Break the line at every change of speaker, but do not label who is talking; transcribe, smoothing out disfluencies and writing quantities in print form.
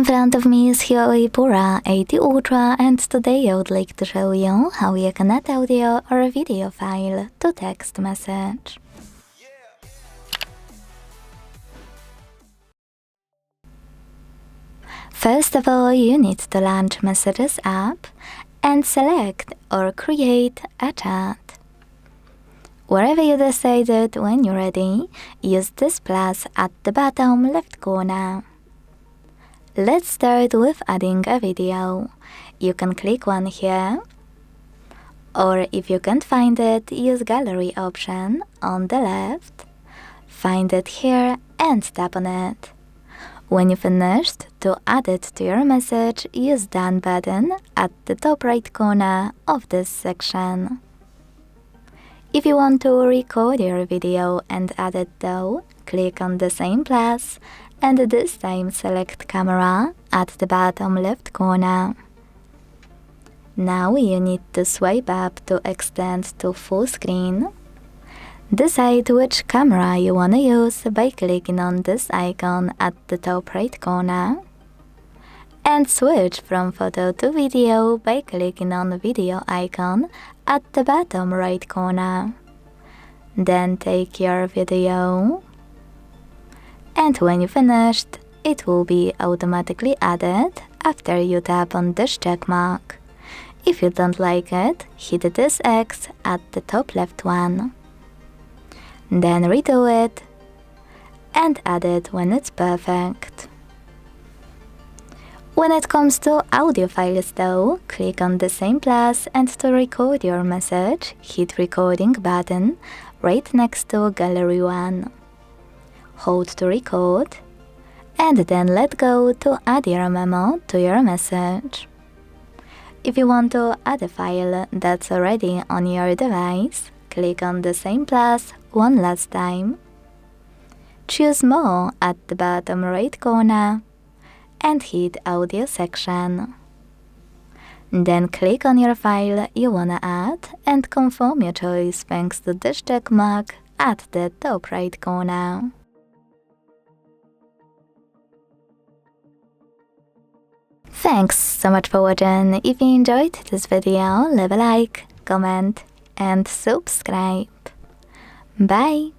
In front of me is HUAWEI Pura 80 Ultra, and today I would like to show you how you can add audio or video file to text message. First of all, you need to launch Messages app and select or create a chat. Wherever you decided, when you're ready, use this plus at the bottom left corner. Let's start with adding a video. You can click one here, or if you can't find it, use gallery option on the left. Find it here and tap on it. When you finished, to add it to your message, use Done button at the top right corner of this section. If you want to record your video and add it though, click on the same plus and this time select camera at the bottom left corner. Now you need to swipe up to extend to full screen. Decide which camera you want to use by clicking on this icon at the top right corner. And switch from photo to video by clicking on the video icon at the bottom right corner. Then take your video. And when you finished, it will be automatically added after you tap on this check mark. If you don't like it, hit this X at the top left one. Then redo it and add it when it's perfect. When it comes to audio files though, click on the same plus and to record your message, hit recording button right next to gallery 1. Hold to record and then let go to add your memo to your message. If you want to add a file that's already on your device, click on the same plus one last time. Choose More at the bottom right corner and hit Audio section. Then click on your file you wanna add and confirm your choice thanks to this check mark at the top right corner. Thanks so much for watching. If you enjoyed this video, leave a like, comment and subscribe. Bye!